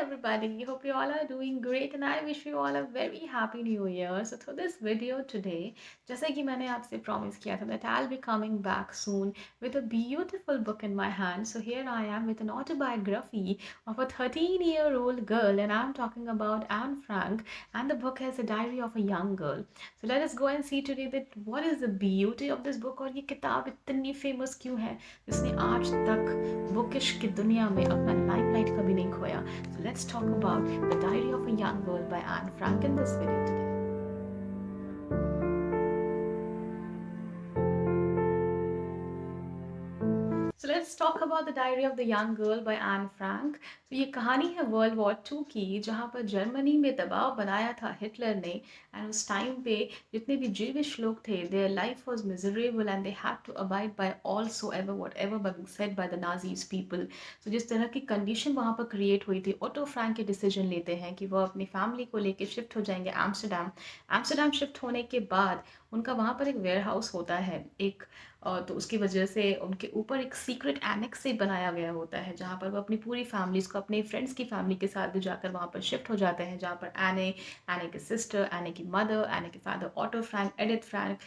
everybody. Hope you all are doing great and I wish you all a very happy new year. So through this video today, जैसे कि मैंने आपसे promise किया था that I'll be coming back soon with a beautiful book in my hand. So here I am with an autobiography of a 13-year-old girl and I'm talking about Anne Frank and the book is a diary of a young girl. So let us go and see today that what is the beauty of this book और ये किताब इतनी famous क्यों है जिसने आज तक bookish की दुनिया में अपना लाइमलाइट कभी नहीं खोया. So let's talk about The Diary of a Young Girl by Anne Frank in this video today. So let's talk about The Diary of the Young Girl by Anne Frank. तो ये कहानी है world war 2 की जहाँ पर Germany में दबाव बनाया था हिटलर ने एंड उस टाइम पे जितने भी जीविश लोग थे their life was miserable and they had to abide by also ever whatever being said by the Nazis people. So जिस तरह की कंडीशन वहाँ पर क्रिएट हुई थी ओटो फ्रैंक के डिसीजन लेते हैं कि वो अपनी फैमिली को लेके शिफ्ट हो जाएंगे एम्स्टरडम. एम्स्टरडम शिफ्ट होने के बाद उनका वहाँ पर एक वेयर हाउस होता है एक तो उसकी वजह से उनके ऊपर एक सीक्रेट एनेक्स से बनाया गया होता है जहाँ पर वो अपनी पूरी फैमिलीज को अपने फ्रेंड्स की फैमिली के साथ भी जाकर वहाँ पर शिफ्ट हो जाते हैं जहाँ पर एने की सिस्टर, एने की मदर, एने के father auto Frank, Edith Frank,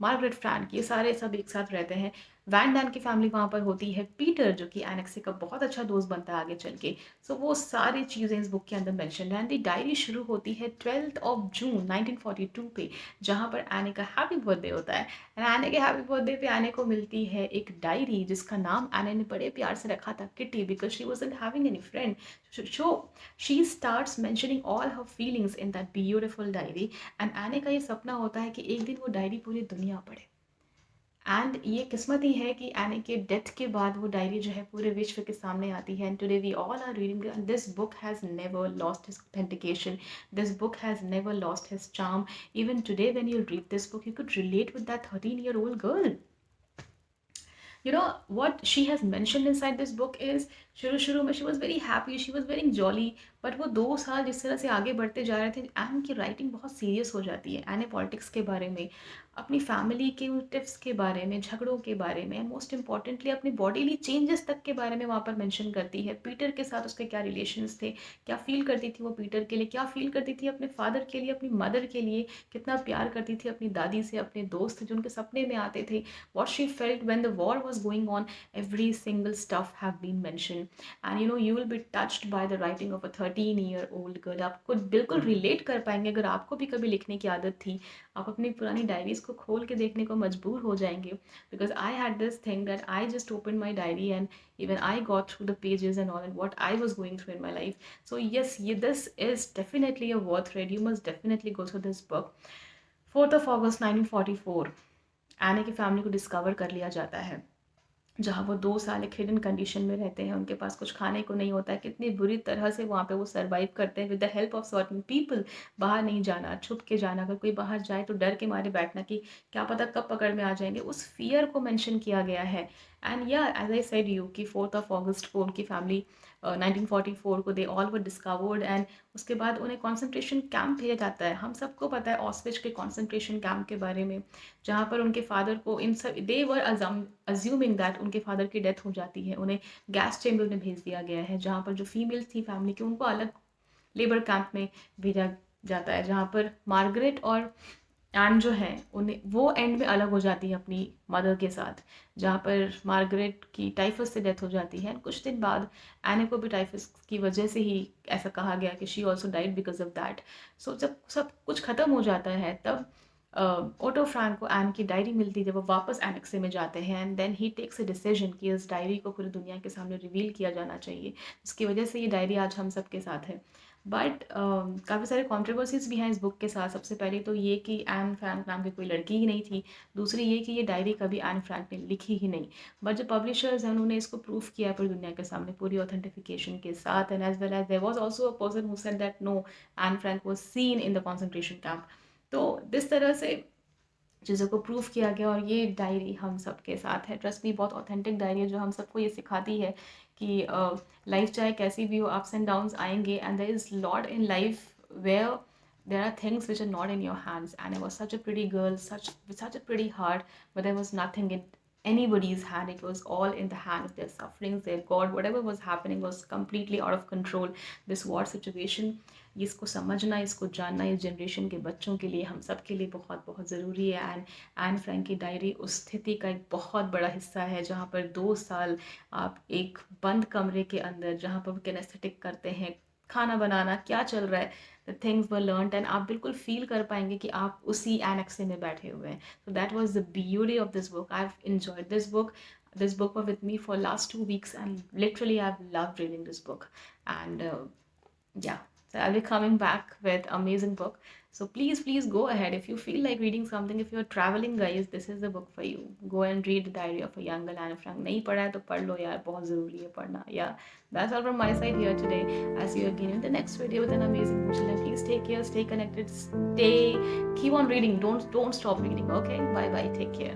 Margaret Frank ये सारे सब एक साथ रहते हैं. वैन डैन की फैमिली वहाँ पर होती है. पीटर जो कि एनेक्सी का बहुत अच्छा दोस्त बनता है आगे चल के. सो वो सारी चीज़ें इस बुक के अंदर मेंशन है. एंड दी डायरी शुरू होती है 12th of June 1942 पे जहाँ पर एने का हैप्पी बर्थडे होता है. एंड एने के हैप्पी बर्थडे पे एने को मिलती है एक डायरी जिसका नाम एने ने बड़े प्यार से रखा था kitty because she wasn't having any friend. So she starts mentioning all her feelings in that beautiful diary. And एने का ये सपना होता है कि एक दिन वो डायरी पूरी दुनिया पढ़े. एंड ये किस्मत ही है कि एने के डेथ के बाद वो डायरी जो है पूरे विश्व के सामने आती है. And today we all are reading and this book has never lost his authentication. This book has never lost his charm. Even today when you read this book you could relate with that 13-year-old girl. You know what she has mentioned inside this book is शुरू में she was very happy, she was very jolly. But वो 2 साल जिस तरह से आगे बढ़ते जा रहे थे एन की राइटिंग बहुत सीरियस हो जाती है. एन पॉलिटिक्स के बारे में, अपनी फैमिली के टिप्स के बारे में, झगड़ों के बारे में, मोस्ट इंपॉर्टेंटली अपनी बॉडीली चेंजेस तक के बारे में वहाँ पर मेंशन करती है. पीटर के साथ उसके क्या रिलेशंस थे, क्या फील करती थी वो पीटर के लिए, क्या फील करती थी अपने फादर के लिए, अपनी मदर के लिए, कितना प्यार करती थी अपनी दादी से, अपने दोस्त जो उनके सपने में आते थे. what she felt when the war was going on, every single stuff have been mentioned. And you will be touched by the writing of a 13-year-old girl. आप खुद बिल्कुल रिलेट कर पाएंगे. अगर आपको भी कभी लिखने की आदत थी आप अपनी पुरानी डायरीज को खोल के देखने को मजबूर हो जाएंगे. Because I had this thing that I just open my diary and even I got through the pages and all and what I was going through in my life. So yes, this is definitely a worth read. You must definitely go through this book. 4th of August 1944 एने की family को discover कर लिया जाता है जहाँ वो 2 साल एक हिडन कंडीशन में रहते हैं. उनके पास कुछ खाने को नहीं होता है. कितनी बुरी तरह से वहाँ पे वो सर्वाइव करते हैं with the help of certain people. बाहर नहीं जाना, छुप के जाना, अगर कोई बाहर जाए तो डर के मारे बैठना कि क्या पता कब पकड़ में आ जाएंगे. उस फियर को मेंशन किया गया है. एंड या एज आई सेड यू कि 4th of August को उनकी फैमिली 1944 को they all were discovered. And उसके बाद उन्हें कॉन्सेंट्रेशन कैंप भेजा जाता है. हम सबको पता है ऑस्विच के कॉन्सेंट्रेशन कैंप के बारे में जहाँ पर उनके फादर को इन सब दे वर अज्यूमिंग दैट उनके फादर की डेथ हो जाती है. उन्हें गैस चेम्बर में भेज दिया गया है जहाँ पर जो फीमेल्स थी फैमिली की उनको अलग लेबर कैंप में भेजा जाता है जहाँ पर मार्गरेट और एन जो है उन्हें वो एंड में अलग हो जाती है अपनी मदर के साथ जहाँ पर मार्गरेट की टाइफस से डेथ हो जाती है. कुछ दिन बाद एने को भी टाइफस की वजह से ही ऐसा कहा गया कि she also died because of that. So जब सब कुछ ख़त्म हो जाता है तब ओटो फ्रैंक को एन की डायरी मिलती है जब वो वापस एनेक्से में जाते हैं. And then he takes a decision कि इस डायरी को पूरी दुनिया के सामने रिवील किया जाना चाहिए जिसकी वजह से ये डायरी आज हम सब के साथ है. बट काफ़ी सारे कॉन्ट्रोवर्सीज भी हैं इस बुक के साथ. सबसे पहले तो ये कि एन फ्रैंक नाम की कोई लड़की ही नहीं थी. दूसरी ये कि ये डायरी कभी एन फ्रैंक ने लिखी ही नहीं. बट जो पब्लिशर्स हैं उन्होंने इसको प्रूफ किया है पूरी दुनिया के सामने पूरी ऑथेंटिफिकेशन के साथ. And as well as there was also a person who said that no Anne Frank was seen in the concentration camp. तो जिस तरह से चीज़ों को प्रूव किया गया और ये डायरी हम सब के साथ है. ट्रस्ट मी बहुत ऑथेंटिक डायरी है जो हम सबको ये सिखाती है कि लाइफ चाहे कैसी भी हो अप्स एंड डाउन्स आएंगे and there is lot in life where there are things which are not in your hands. And I was such a pretty girl, such a pretty heart, but there was nothing anybody's hand. It was all in the hand of their sufferings, their God. Whatever was happening was completely out of control. This war situation, इसको समझना, इसको जानना इस generation के बच्चों के लिए, हम सब के लिए बहुत बहुत ज़रूरी है। एंड एन फ्रैंक की डायरी उस स्थिति का एक बहुत बड़ा हिस्सा है जहाँ पर 2 साल आप एक बंद कमरे के अंदर, जहाँ पर किनेस्थेटिक करते हैं, खाना बनाना क्या चल रहा है, the things were learned, and आप बिल्कुल फील कर पाएंगे कि आप उसी एनेक्से में बैठे हुए हैं। So that was the beauty of this book. I have enjoyed this book. This book was with me for last 2 weeks, and literally I've loved reading this book. And yeah, so I'll be coming back with amazing book. So please go ahead if you feel like reading something. If you're traveling, guys, this is the book for you. Go and read the Diary of a Young Girl, Anne Frank. नहीं पढ़ा है तो पढ़ लो यार, बहुत ज़रूरी है पढ़ना. Yeah, that's all from my side here today. I'll see you again in the next video with an amazing book. Children, please take care, stay connected, keep on reading. Don't stop reading. Okay, bye bye. Take care.